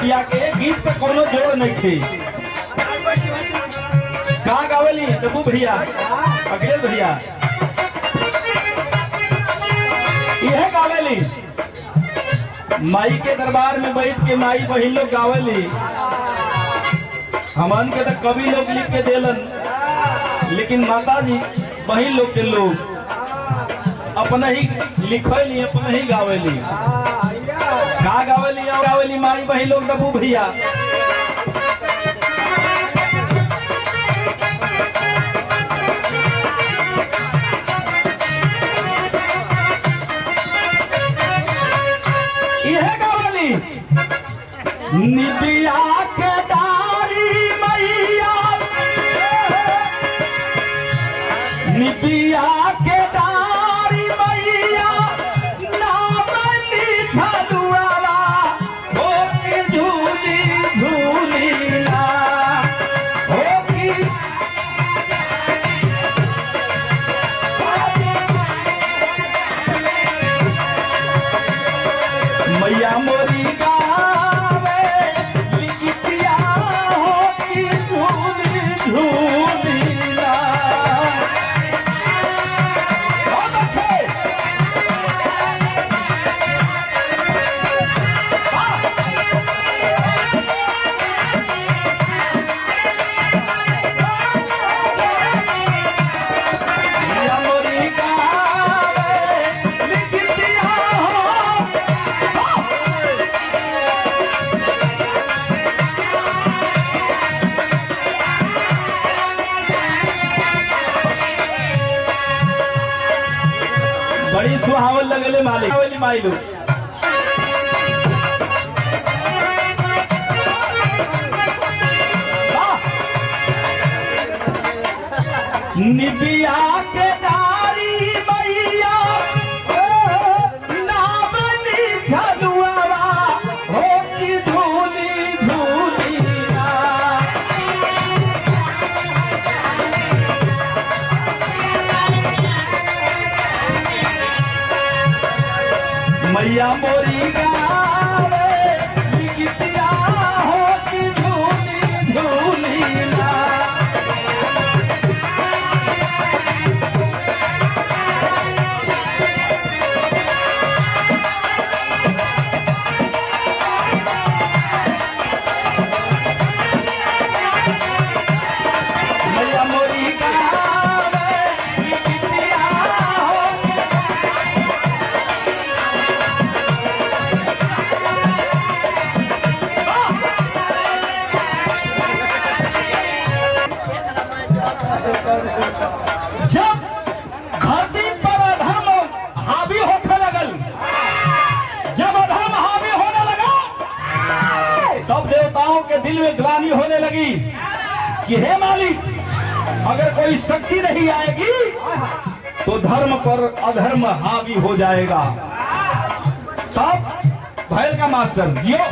बतिया के गीत पे कोनो जोड़ नहीं थे। कहाँ गावेली डब्बू भैया, अखिलेश भैया यह गावेली। माई के दरबार में बैठ के माई बहिन लोग गावेली। हमन के तो कवि लोग लिख के देलन, लेकिन माता जी बहिन लोग के लोग अपना ही लिखली, अपना ही गावेली। का गावेली और गावेली माई बहिन लोग डब्बू भैया। यह गावेली निबिया के डारी मैया, निबिया के डारी मैया नाम लिखा दुआरा हो की झूली झूलीला हो की मैया मोरी गावे लिखिया हो की झूली झूलीला। बहुत अच्छे। मैया मोरी गावे लिखिया हो। बड़ी सुहावन लगले मालिक वाली माई लोग। निबिया के डारी मैया नाम लिखा दुआरा हो की झूली झूलीला। मैया मोरी गावे लिखिया हो की झूली झूलीला। मैया मोरी गावे लिखिया हो। जब धरती पर अधर्म हावी होने लगल, जब अधर्म हावी होने लगा, तब देवताओं के दिल में ग्लानि होने लगी कि हे मालिक, अगर कोई शक्ति नहीं आएगी तो धर्म पर अधर्म हावी हो जाएगा। तब भैल का मास्टर जियो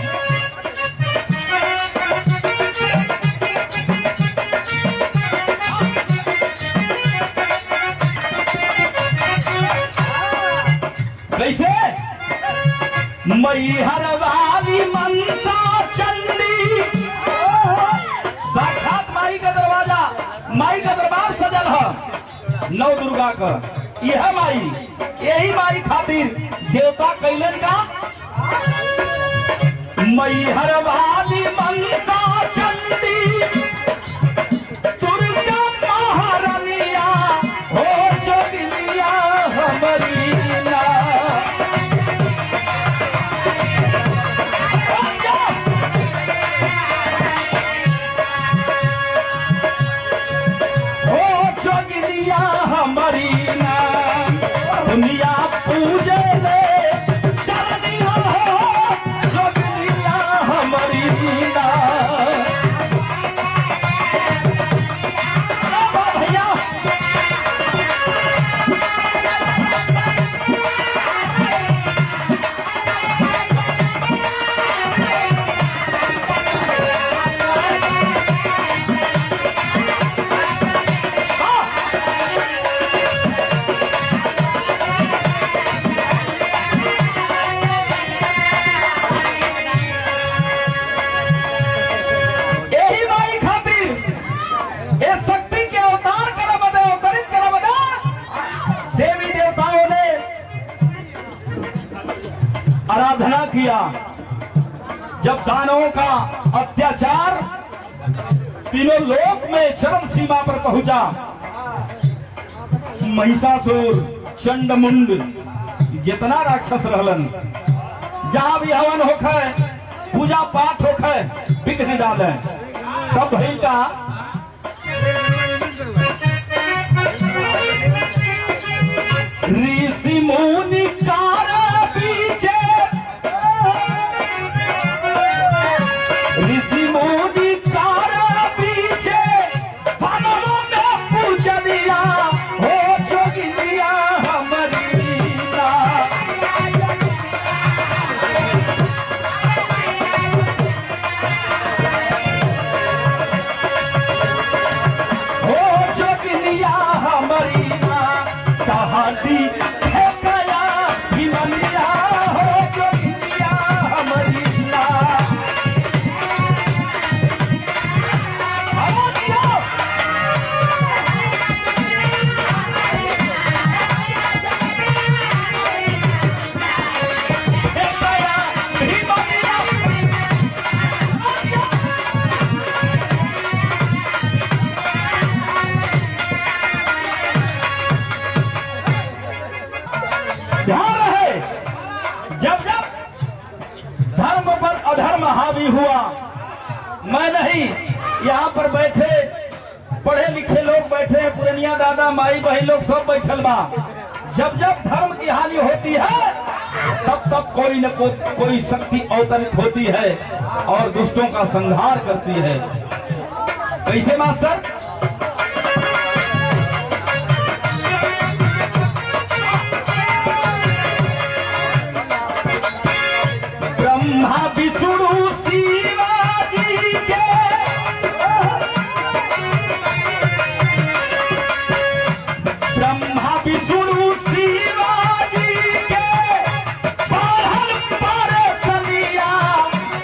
कैसे मैहर वाली मनसा चंडी, साक्षात माई का दरवाजा, माई का दरबार सजल है नौ दुर्गा का। यह माई, यही माई खातिर देवता कैलन का मैहर वाली मनसा चंडी दुर्गा महारानिया हो जोगिनिया हमारी ना। हमारी ना दुनिया पूजे ले चरनिया हो जोगिनिया हमारी ना। भैया आराधना किया। जब दानवों का अत्याचार तीनों लोक में चरम सीमा पर पहुंचा, महिषासुर, चंडमुंड, जितना राक्षस रहलन, जहां भी हवन होखे, पूजा पाठ होखे, विघ्न डाले। तब भइल का ऋषि मुनि कार पीछे, ऋषि मुनि कार पीछे बनों में पूजा दिया, हो जोगिनिया हमारी ना। हो जोगिनिया हमारी ना, कहानी है गया हिमनिया, हो जोगिनिया हमारी ना। ध्यान रहे, जब जब धर्म पर अधर्म हावी हुआ, मैं नहीं, यहाँ पर बैठे पढ़े लिखे लोग बैठे, पुरनिया दादा माई बहन लोग सब बैठल बा। जब जब धर्म की हानि होती है, तब तब कोई न कोई शक्ति अवतरित होती है और दुष्टों का संहार करती है। कैसे मास्टर? ब्रह्मा विष्णु शिवाजी के, ब्रह्मा विष्णु शिवाजी के पढ़ल परसनिया,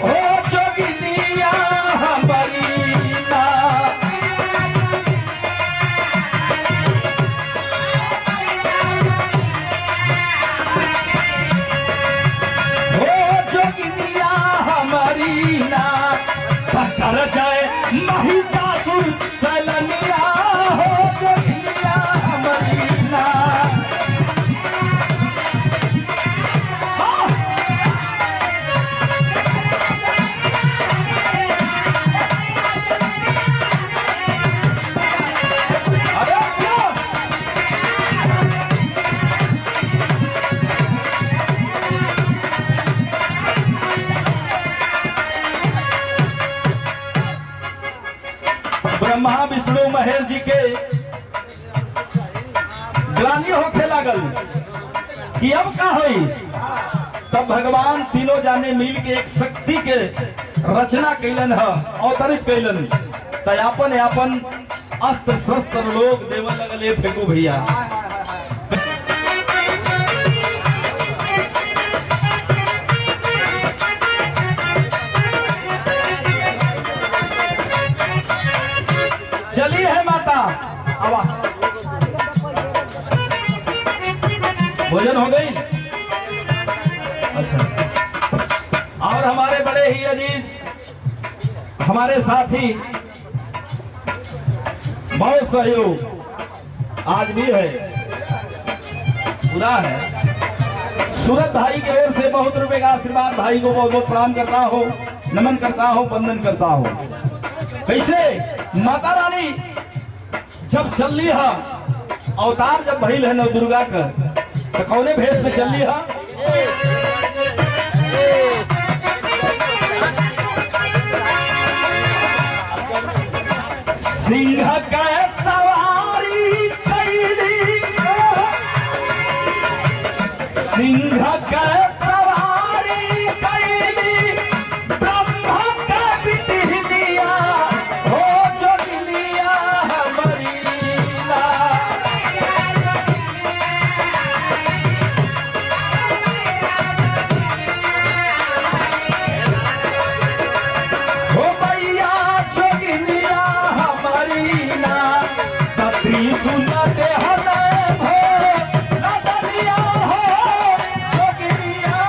हो जोगिनिया हमारी ना। जोगिनिया हमारी ना, पकड़ जाए महिषासुर सैलनिया, हो जोगिनिया हमारी ना। अरे क्या ब्रह्मा विष्णु महेश जी के ग्लानि होखे लागल कि अब का होई। तब भगवान तीनों जाने मिल के एक शक्ति के रचना कैलन है, अवतरित कैलन। तयापन यापन अस्त्र शस्त्र लोग देवन लगले, फेंको भैया। चली है माता, आवा। भोजन हो गई? अच्छा। और हमारे बड़े ही अजीज हमारे साथी, बहुत सहयोग आज भी है, पूरा है। सूरत भाई की ओर से बहुत रुपए का आशीर्वाद, भाई को बहुत बहुत प्रणाम करता हो, नमन करता हो, वंदन करता हो। कैसे माता रानी जब चल ली है, अवतार जब भइल है नव दुर्गा का, तो कौने भेष में चल ली है? सिंह का सवारी कैली, सिंह का सवारी कैली, ब्रह्मा का बिटिया, हो जोगिनिया हमारी ना। हो भैया जोगिनिया हमारी ना, पत्री सुनते हमें हो, लदनिया हो जोगिनिया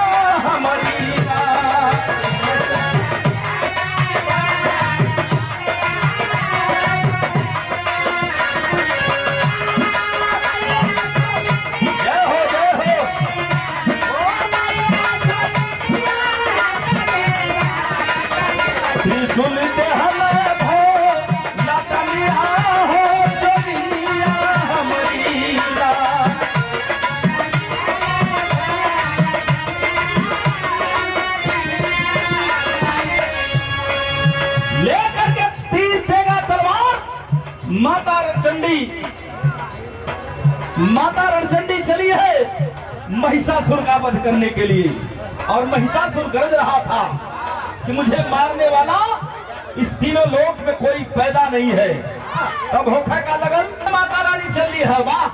शक्ति माता रणचंडी चली है महिषासुर का वध करने के लिए। और महिषासुर गरज रहा था कि मुझे मारने वाला इस तीनों लोक में कोई पैदा नहीं है। तब होखा का लगन माता रानी चल रही है। वाह